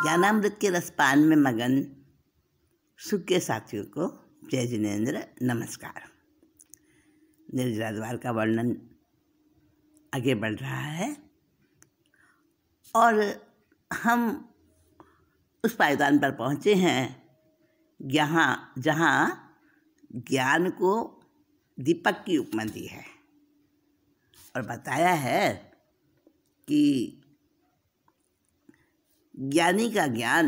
ज्ञानामृत के रसपान में मगन सुख के साथियों को जय जिनेन्द्र नमस्कार। निर्जला द्वार का वर्णन आगे बढ़ रहा है और हम उस पायदान पर पहुँचे हैं जहाँ ज्ञान को दीपक की उपमा दी है और बताया है कि ज्ञानी का ज्ञान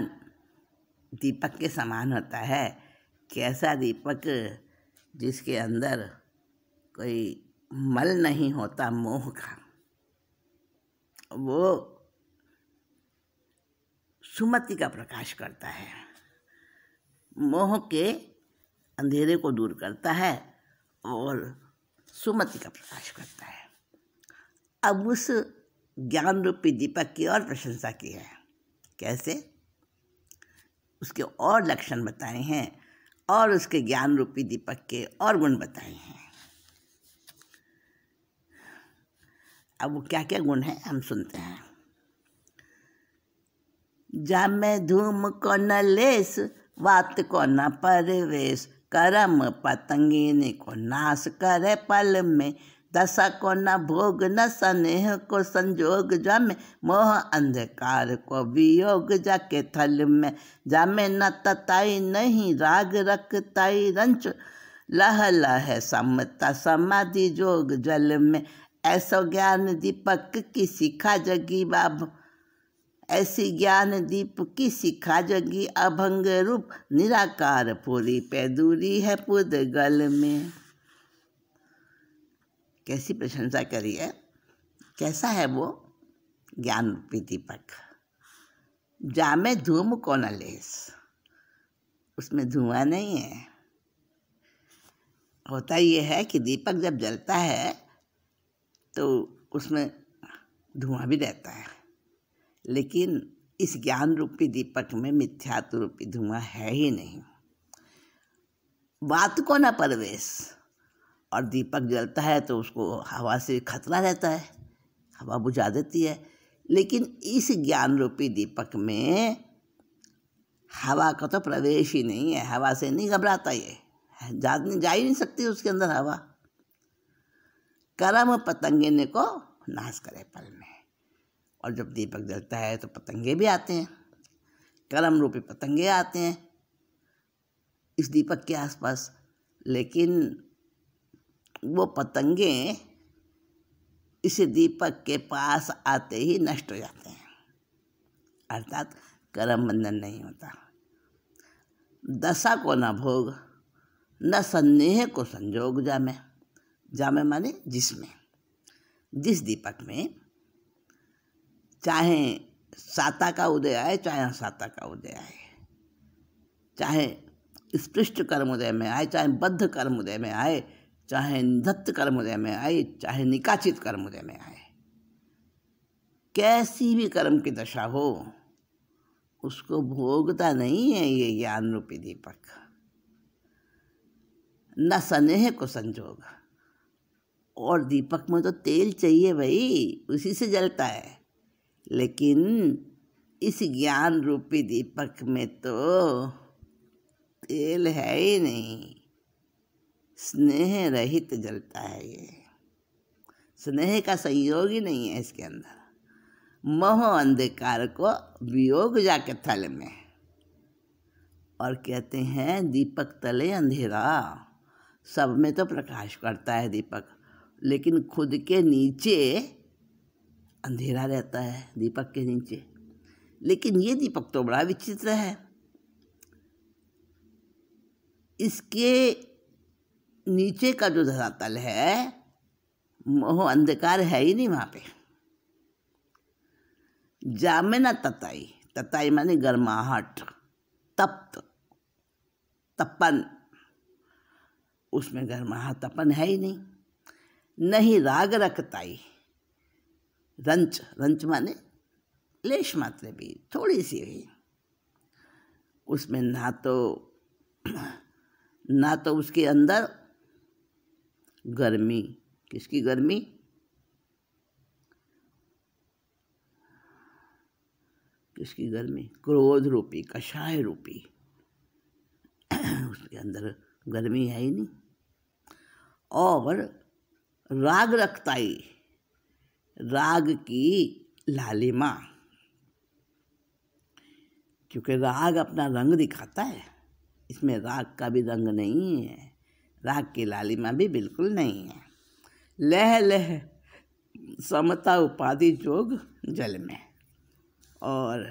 दीपक के समान होता है। कैसा दीपक? जिसके अंदर कोई मल नहीं होता मोह का, वो सुमति का प्रकाश करता है, मोह के अंधेरे को दूर करता है और सुमति का प्रकाश करता है। अब उस ज्ञान रूपी दीपक की और प्रशंसा की है। कैसे? उसके और लक्षण बताए हैं और उसके ज्ञान रूपी दीपक के और गुण बताए हैं। अब वो क्या क्या गुण हैं हम सुनते हैं। जामे धूम को न लेस, वात को न परवेश, करम पतंगिनी को नाश करे पल में, दशा को न भोग न स्नेह को संजोग, जामे मोह अंधकार को वियोग जाके थल में, जामे न तताई नहीं राग रखताई रंच, लह लह समता समाधि जोग जल में, ऐसो ज्ञान दीपक की शिखा जगी बाब, ऐसी ज्ञान दीप की शिखा जगी अभंग रूप, निराकार पूरी पे दूरी है पुद गल में। कैसी प्रशंसा करी है। कैसा है वो ज्ञान रूपी दीपक? जामे धूम को न लेस, उसमें धुआं नहीं है। होता ये है कि दीपक जब जलता है तो उसमें धुआं भी रहता है, लेकिन इस ज्ञान रूपी दीपक में मिथ्यात्व रूपी धुआं है ही नहीं। वात को न परवेश, और दीपक जलता है तो उसको हवा से खतरा रहता है, हवा बुझा देती है। लेकिन इस ज्ञान रूपी दीपक में हवा का तो प्रवेश ही नहीं है, हवा से नहीं घबराता ये, जा ही नहीं सकती उसके अंदर हवा। करम पतंगिनी को नाश करे पल में, और जब दीपक जलता है तो पतंगे भी आते हैं, करम रूपी पतंगे आते हैं इस दीपक के आसपास, लेकिन वो पतंगे इस दीपक के पास आते ही नष्ट हो जाते हैं, अर्थात कर्म बंधन नहीं होता। दशा को न भोग न स्नेह को संजोग, जामे, जामे माने जिसमें, जिस दीपक में चाहे साता का उदय आए चाहे असाता का उदय आए, चाहे स्पृष्ट कर्म उदय में आए चाहे बद्ध कर्म उदय में आए, चाहे निधत्त कर्म उदय में आए चाहे निकाचित कर्म उदय में आए, कैसी भी कर्म की दशा हो उसको भोगता नहीं है ये ज्ञान रूपी दीपक। न स्नेह को संजोग, और दीपक में तो तेल चाहिए भाई, उसी से जलता है, लेकिन इस ज्ञान रूपी दीपक में तो तेल है ही नहीं, स्नेह रहित जलता है ये, स्नेह का संयोग ही नहीं है इसके अंदर। मोह अंधकार को वियोग जाके थल में, और कहते हैं दीपक तले अंधेरा। सब में तो प्रकाश करता है दीपक, लेकिन खुद के नीचे अंधेरा रहता है दीपक के नीचे। लेकिन ये दीपक तो बड़ा विचित्र है, इसके नीचे का जो धरातल है मोह अंधकार है ही नहीं वहाँ पे। जामे न तताई, तताई माने गर्माहट, तप्त, तपन, उसमें गर्माहट तपन है ही नहीं। नहीं राग रखताई, रंच, रंच माने लेश मात्र भी, थोड़ी सी भी, उसमें ना तो उसके अंदर गर्मी, किसकी गर्मी? किसकी गर्मी? क्रोध रूपी, कषाय रूपी। उसके अंदर गर्मी है ही नहीं। और राग रखताई, राग की लालिमा, क्योंकि राग अपना रंग दिखाता है, इसमें राग का भी रंग नहीं है, राग की लालिमा भी बिल्कुल नहीं है। लह लह समता उपाधि जोग जल में, और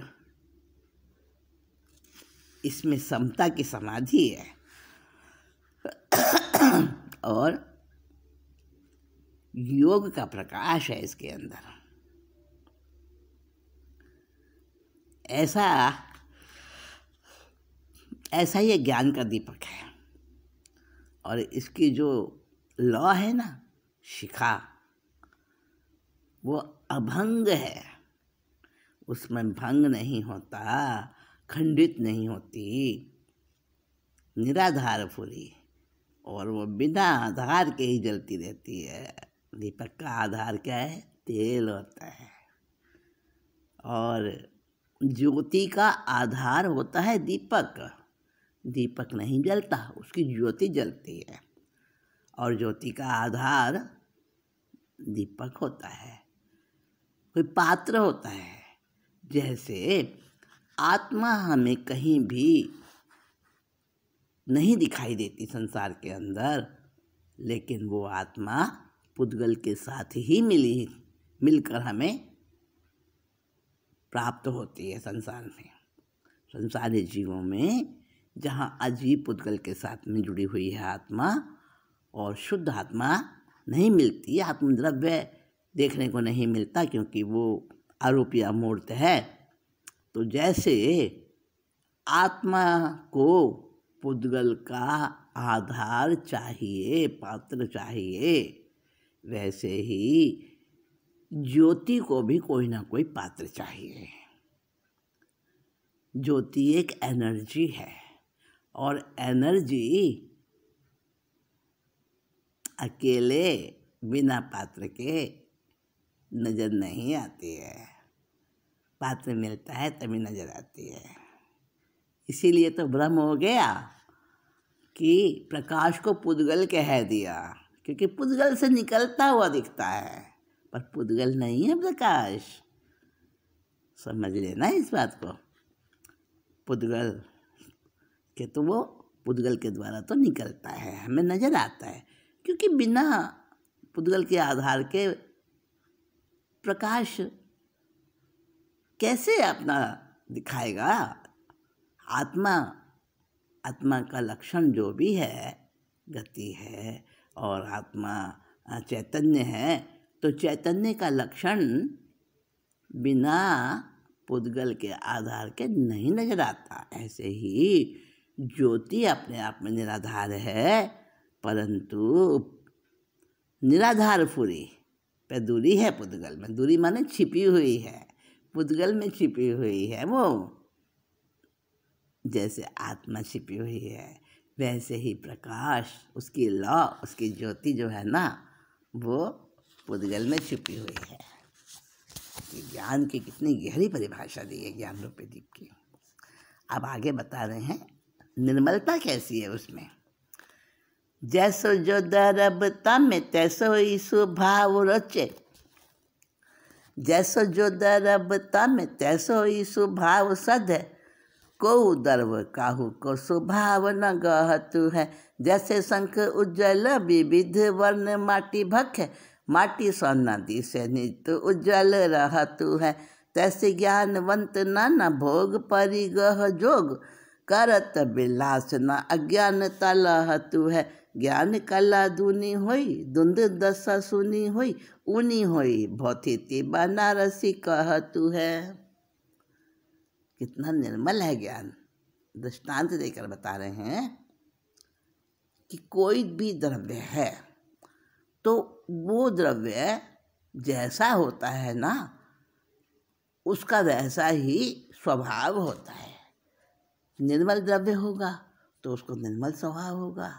इसमें समता की समाधि है और योग का प्रकाश है इसके अंदर। ऐसा ये ज्ञान का दीपक है। और इसकी जो लौ है ना, शिखा, वो अभंग है, उसमें भंग नहीं होता, खंडित नहीं होती, निराधार फूली, और वो बिना आधार के ही जलती रहती है। दीपक का आधार क्या है? तेल होता है। और ज्योति का आधार होता है दीपक। दीपक नहीं जलता, उसकी ज्योति जलती है। और ज्योति का आधार दीपक होता है, कोई पात्र होता है। जैसे आत्मा हमें कहीं भी नहीं दिखाई देती संसार के अंदर, लेकिन वो आत्मा पुद्गल के साथ ही मिलकर हमें प्राप्त होती है संसार में। संसारी जीवों में जहाँ अजीब पुद्गल के साथ में जुड़ी हुई है आत्मा, और शुद्ध आत्मा नहीं मिलती, आत्मद्रव्य देखने को नहीं मिलता, क्योंकि वो आरोपी अमूर्त है। तो जैसे आत्मा को पुद्गल का आधार चाहिए, पात्र चाहिए, वैसे ही ज्योति को भी कोई ना कोई पात्र चाहिए। ज्योति एक एनर्जी है, और एनर्जी अकेले बिना पात्र के नज़र नहीं आती है, पात्र मिलता है तभी नज़र आती है। इसीलिए तो भ्रम हो गया कि प्रकाश को पुद्गल कह दिया, क्योंकि पुद्गल से निकलता हुआ दिखता है, पर पुद्गल नहीं है प्रकाश। समझ लेना इस बात को। पुद्गल के तो वो पुद्गल के द्वारा तो निकलता है, हमें नज़र आता है, क्योंकि बिना पुद्गल के आधार के प्रकाश कैसे अपना दिखाएगा। आत्मा का लक्षण जो भी है, गति है, और आत्मा चैतन्य है, तो चैतन्य का लक्षण बिना पुद्गल के आधार के नहीं नजर आता। ऐसे ही ज्योति अपने आप में निराधार है, परंतु निराधार फुरी पे दूरी है पुद्गल में। दूरी माने छिपी हुई है, पुद्गल में छिपी हुई है वो। जैसे आत्मा छिपी हुई है, वैसे ही प्रकाश, उसकी लौ, उसकी ज्योति जो है ना, वो पुद्गल में छिपी हुई है। ज्ञान की कितनी गहरी परिभाषा दी है ज्ञान रूपी दीप की। अब आगे बता रहे हैं निर्मलता कैसी है उसमें। जैसो जो दरबता में तैसो ही स्वभाव रचे, जैसो जो दरबता में तैसो ही स्वभाव सद है, को दर्व काहू को स्वभाव न गहतु है। जैसे शंख उज्जवल विविध वर्ण माटी भख है, माटी सा नदी से नित्य उज्जवल रहतु है। तैसे ज्ञानवंत नाना भोग परिगह जोग, करत विलास न अज्ञानता लहतु है। ज्ञान कला दूनी होई, धुंध दशा सुनी होई, ऊनी होई भौतिति बनारसी कहतु है। कितना निर्मल है ज्ञान। दृष्टांत देकर बता रहे हैं कि कोई भी द्रव्य है तो वो द्रव्य जैसा होता है ना, उसका वैसा ही स्वभाव होता है। निर्मल द्रव्य होगा तो उसको निर्मल स्वभाव होगा,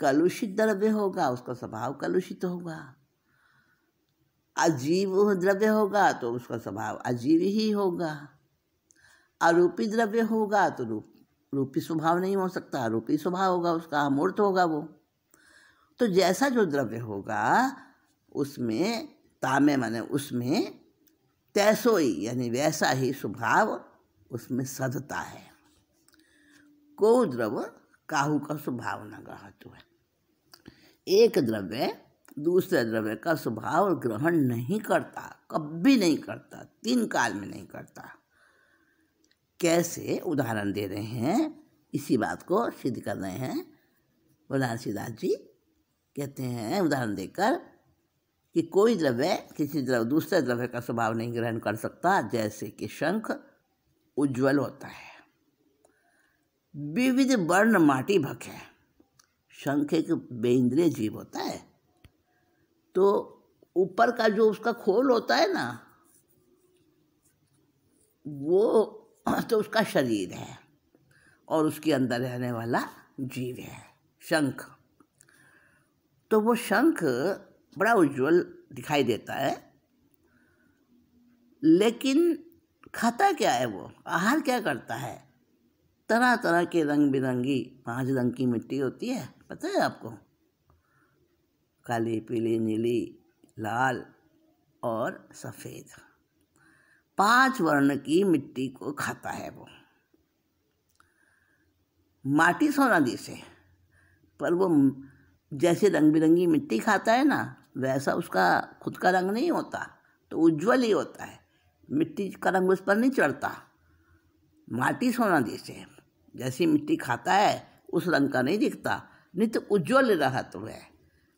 कलुषित द्रव्य होगा उसका स्वभाव कलुषित होगा, अजीब द्रव्य होगा तो उसका स्वभाव अजीब ही होगा। अरूपी द्रव्य होगा तो रूपी स्वभाव नहीं हो सकता, अरूपी स्वभाव होगा उसका, अमूर्त होगा वो। तो जैसा जो द्रव्य होगा उसमें तामे माने उसमें तैसो ही यानी वैसा ही स्वभाव उसमें सधता है। को द्रव काहू का स्वभाव न ग्रहतो है। एक द्रव्य दूसरे द्रव्य का स्वभाव ग्रहण नहीं करता, कभी नहीं करता, 3 काल में नहीं करता। कैसे? उदाहरण दे रहे हैं, इसी बात को सिद्ध कर रहे हैं बनारसीदास जी। कहते हैं उदाहरण देकर कि कोई द्रव्य किसी दूसरे द्रव्य का स्वभाव नहीं ग्रहण कर सकता। जैसे कि शंख उज्ज्वल होता है, विविध वर्ण माटी भक है। शंख एक बेइंद्रिय जीव होता है, तो ऊपर का जो उसका खोल होता है ना, वो तो उसका शरीर है और उसके अंदर रहने वाला जीव है शंख। तो वो शंख बड़ा उज्ज्वल दिखाई देता है, लेकिन खाता क्या है वो? आहार क्या करता है? तरह तरह के रंग बिरंगी 5 रंग की मिट्टी होती है, पता है आपको? काली, पीली, नीली, लाल और सफ़ेद, 5 वर्ण की मिट्टी को खाता है वो। माटी सोनादी से, पर वो जैसे रंग बिरंगी मिट्टी खाता है ना, वैसा उसका खुद का रंग नहीं होता, तो उज्ज्वल ही होता है। मिट्टी का रंग उस पर नहीं चढ़ता। माटी सोनादी से जैसी मिट्टी खाता है उस रंग का नहीं दिखता, नहीं तो उज्ज्वल रहा तो है,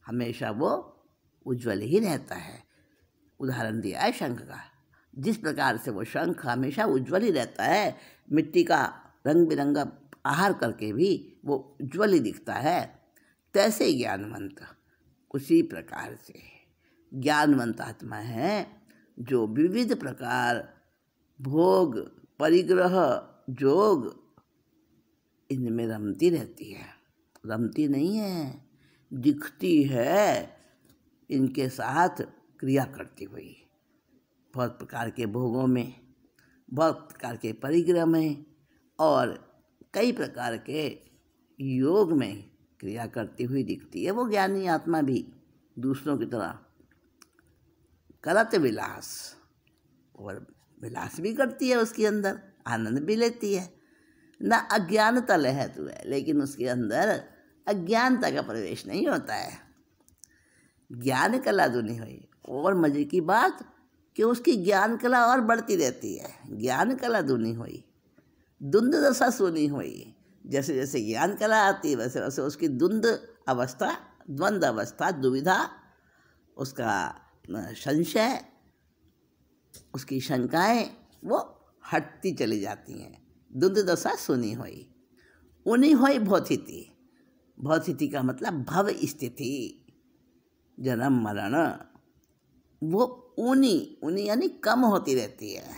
हमेशा वो उज्ज्वल ही रहता है। उदाहरण दिया है शंख का। जिस प्रकार से वो शंख हमेशा उज्ज्वल ही रहता है, मिट्टी का रंग बिरंगा आहार करके भी वो उज्ज्वल ही दिखता है, तैसे ज्ञानवंत उसी प्रकार से ज्ञानवंत आत्मा है जो विविध प्रकार भोग, परिग्रह, जोग इनमें रमती रहती है। रमती नहीं है, दिखती है इनके साथ क्रिया करती हुई। बहुत प्रकार के भोगों में, बहुत प्रकार के परिग्रह में और कई प्रकार के योग में क्रिया करती हुई दिखती है वो ज्ञानी आत्मा भी, दूसरों की तरह करत विलास, और विलास भी करती है, उसके अंदर आनंद भी लेती है। ना अज्ञानता लहत है, लेकिन उसके अंदर अज्ञानता का प्रवेश नहीं होता है। ज्ञान कला दुनी हुई, और मजे की बात कि उसकी ज्ञान कला और बढ़ती रहती है। ज्ञान कला दुनी हुई, द्वंद दशा सुनी हुई। जैसे जैसे ज्ञान कला आती है वैसे वैसे उसकी द्वंद अवस्था, दुविधा, उसका संशय, उसकी शंकाएं वो हटती चली जाती हैं। द्वंद दशा सुनी हुई, उनी हुई भौतिथि। भौतिथि का मतलब भव स्थिति, जन्म मरण, वो उनी यानी कम होती रहती है।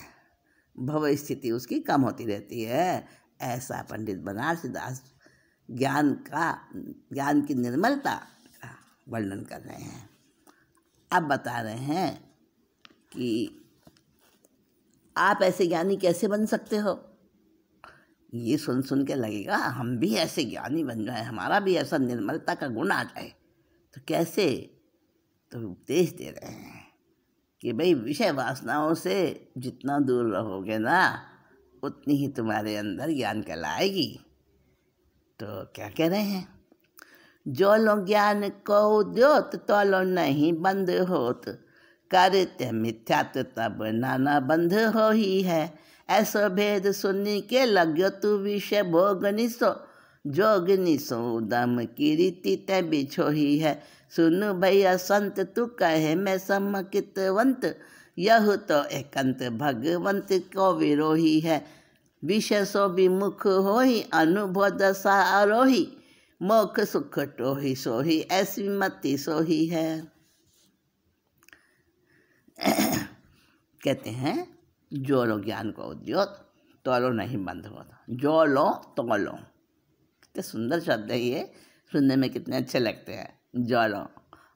भव स्थिति उसकी कम होती रहती है। ऐसा पंडित बनारसीदास ज्ञान की निर्मलता का वर्णन कर रहे हैं। अब बता रहे हैं कि आप ऐसे ज्ञानी कैसे बन सकते हो। ये सुन के लगेगा हम भी ऐसे ज्ञानी बन जाए, हमारा भी ऐसा निर्मलता का गुण आ जाए। तो कैसे? तो उपदेश दे रहे हैं कि भाई विषय वासनाओं से जितना दूर रहोगे ना, उतनी ही तुम्हारे अंदर ज्ञान कला आएगी। तो क्या कह रहे हैं? जो लो ज्ञान को द्योत, तो लो नहीं बंद होत, करते मिथ्यात्व तब नाना बंध हो ही है। ऐसो भेद सुनी के लग्यो तू विषय भोग निसो, जोग निसो दम की रीति ते बिछो ही है। सुन भैया संत तू कहे मैं समकितवंत, यह तो एकांत भगवंत को विरोही है। विषय सो विमुख होही, अनुभव दशा आरोही, मोक्ष सुख टोही सोही, ऐसी मति सोही है। कहते हैं जो लो ज्ञान को उद्योत, तो लो नहीं बंद होता। जो लो तो लो, कितने सुंदर शब्द है ये, सुनने में कितने अच्छे लगते हैं। जो लो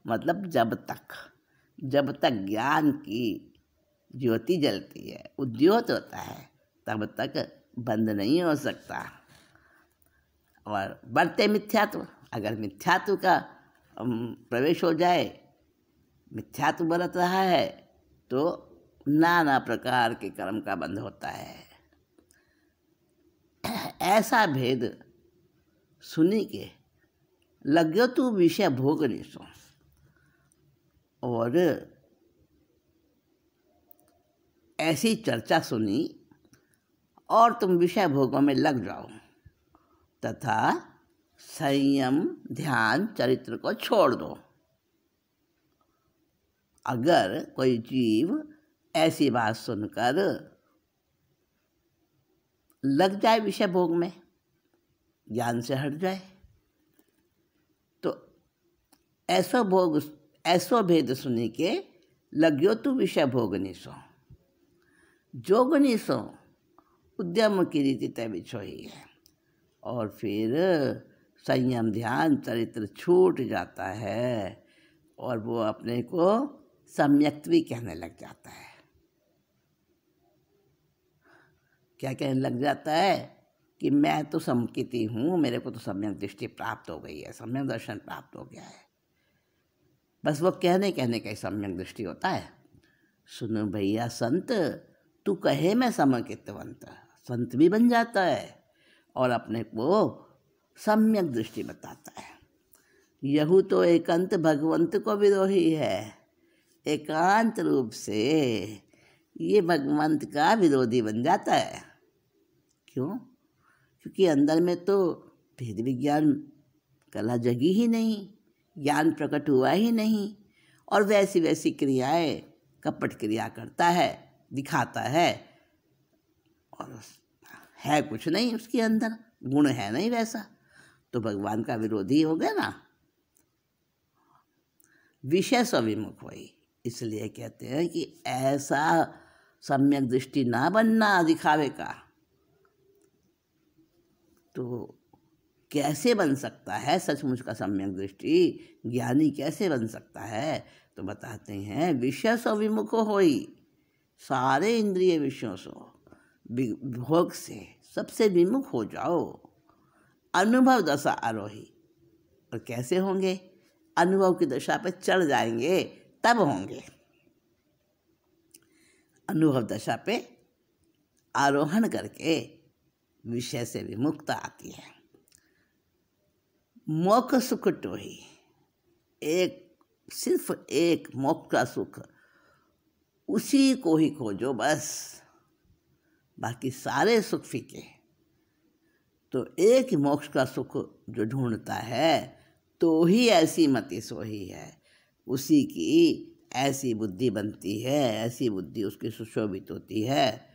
मतलब जब तक ज्ञान की ज्योति जलती है, उद्योत होता है, तब तक बंद नहीं हो सकता। और बढ़ते मिथ्यात्व, अगर मिथ्यात्व का प्रवेश हो जाए, मिथ्यात्व बरत रहा है, तो नाना प्रकार के कर्म का बंध होता है। ऐसा भेद सुनी के लग्यो तू विषय भोग नहीं सो, और ऐसी चर्चा सुनी और तुम विषय भोगों में लग जाओ तथा संयम ध्यान चरित्र को छोड़ दो। अगर कोई जीव ऐसी बात सुनकर लग जाए विषय भोग में, ज्ञान से हट जाए, तो ऐसो भेद सुनी के लग्यो तू विषय भोग नहीं सो, जोग नहीं सो, उद्यम की रीति तय बिछो ही है। और फिर संयम ध्यान चरित्र छूट जाता है और वो अपने को सम्यक्त्वी कहने लग जाता है। क्या कहने लग जाता है कि मैं तो समकिति हूँ, मेरे को तो सम्यक दृष्टि प्राप्त हो गई है, सम्यक दर्शन प्राप्त हो गया है। बस वो कहने का ही सम्यक दृष्टि होता है। सुनो भैया संत, तू कहे मैं समकितवंत, संत भी बन जाता है और अपने को सम्यक दृष्टि बताता है। यहू तो एकांत भगवंत को विरोही है, एकांत रूप से ये भगवंत का विरोधी बन जाता है। क्यों? क्योंकि अंदर में तो भेद विज्ञान कला जगी ही नहीं, ज्ञान प्रकट हुआ ही नहीं, और वैसी वैसी क्रियाएं कपट क्रिया करता है, दिखाता है, और है कुछ नहीं उसके अंदर, गुण है नहीं वैसा, तो भगवान का विरोधी हो गया ना। विषय स्विमुख हुई, इसलिए कहते हैं कि ऐसा सम्यक दृष्टि ना बनना दिखावे का। तो कैसे बन सकता है सचमुच का सम्यक दृष्टि, ज्ञानी कैसे बन सकता है? तो बताते हैं विषय स्विमुख होई, सारे इंद्रिय विषयों से, भोग से सबसे विमुख हो जाओ। अनुभव दशा आरोही, और कैसे होंगे? अनुभव की दशा पे चढ़ जाएंगे तब होंगे। अनुभव दशा पे आरोहण करके विषय से विमुक्ता आती है। मोक्ष सुख टोही, सिर्फ एक मोक्ष का सुख, उसी को ही खोजो बस, बाकी सारे सुख फीके। तो एक ही मोक्ष का सुख जो ढूंढता है, तो ही ऐसी मति सोही है, उसी की ऐसी बुद्धि बनती है, ऐसी बुद्धि उसकी सुशोभित होती है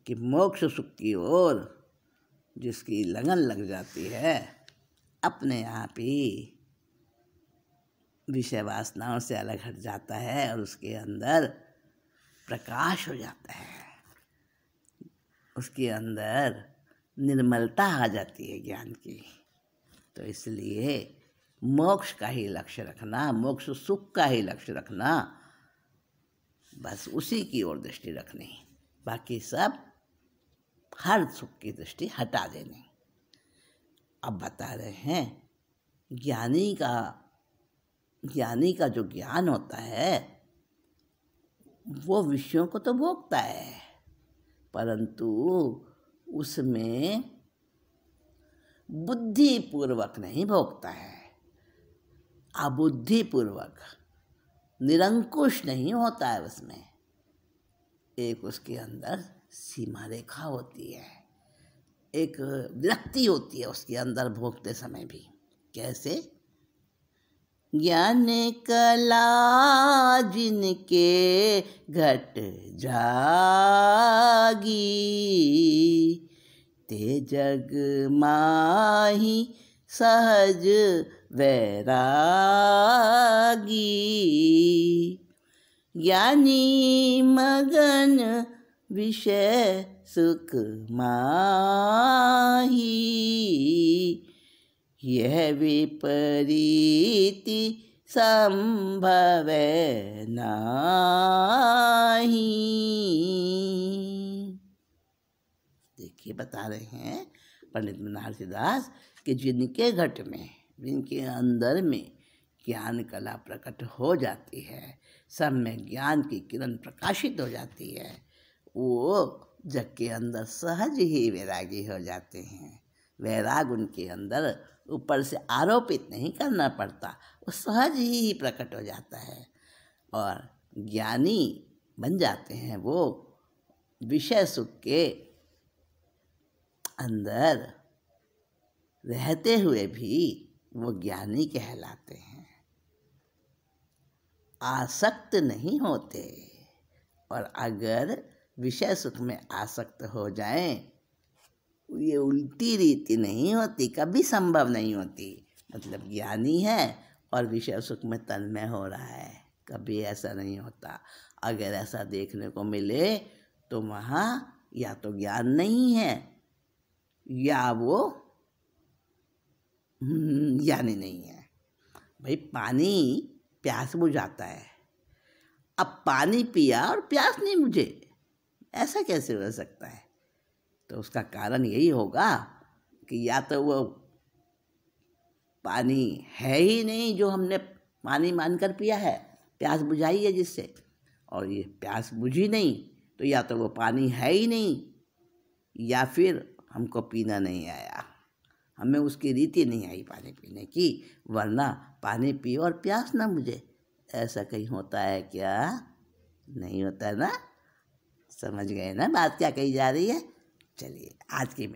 कि मोक्ष सुख की ओर जिसकी लगन लग जाती है, अपने आप ही विषय वासनाओं से अलग हट जाता है और उसके अंदर प्रकाश हो जाता है, उसके अंदर निर्मलता आ जाती है ज्ञान की। तो इसलिए मोक्ष का ही लक्ष्य रखना, मोक्ष सुख का ही लक्ष्य रखना, बस उसी की ओर दृष्टि रखनी, बाकी सब हर सुख की दृष्टि हटा देनी। अब बता रहे हैं ज्ञानी का जो ज्ञान होता है वो विषयों को तो भोगता है, परंतु उसमें बुद्धिपूर्वक नहीं भोगता है, अबुद्धिपूर्वक, निरंकुश नहीं होता है उसमें। एक उसके अंदर सीमा रेखा होती है, एक विरक्ति होती है उसके अंदर भोगते समय भी। कैसे? ज्ञान कला जिनके घट जागी, ते जग माही सहज वैरागी। ज्ञानी मगन विषय सुख माही, यह विपरीति संभव नाही। ये बता रहे हैं पंडित बनारसी दास कि जिनके घट में, जिनके अंदर में ज्ञान कला प्रकट हो जाती है, सब में ज्ञान की किरण प्रकाशित हो जाती है, वो जग के अंदर सहज ही वैरागी हो जाते हैं। वैराग उनके अंदर ऊपर से आरोपित नहीं करना पड़ता, वो सहज ही प्रकट हो जाता है और ज्ञानी बन जाते हैं। वो विषय सुख के अंदर रहते हुए भी वो ज्ञानी कहलाते हैं, आसक्त नहीं होते। और अगर विषय सुख में आसक्त हो जाएं, ये उल्टी रीति नहीं होती, कभी संभव नहीं होती। मतलब ज्ञानी है और विषय सुख में तन्मय हो रहा है, कभी ऐसा नहीं होता। अगर ऐसा देखने को मिले तो वहाँ या तो ज्ञान नहीं है या वो ज्ञानी नहीं है। भाई पानी प्यास बुझाता है, अब पानी पिया और प्यास नहीं बुझे, ऐसा कैसे हो सकता है? तो उसका कारण यही होगा कि या तो वो पानी है ही नहीं जो हमने पानी मानकर पिया है, प्यास बुझाई है जिससे, और ये प्यास बुझी नहीं, तो या तो वो पानी है ही नहीं या फिर हमको पीना नहीं आया, हमें उसकी रीति नहीं आई पानी पीने की, वरना पानी पियो और प्यास ना बुझे। ऐसा कहीं होता है क्या? नहीं होता ना। समझ गए ना बात क्या कही जा रही है? चलिए आज की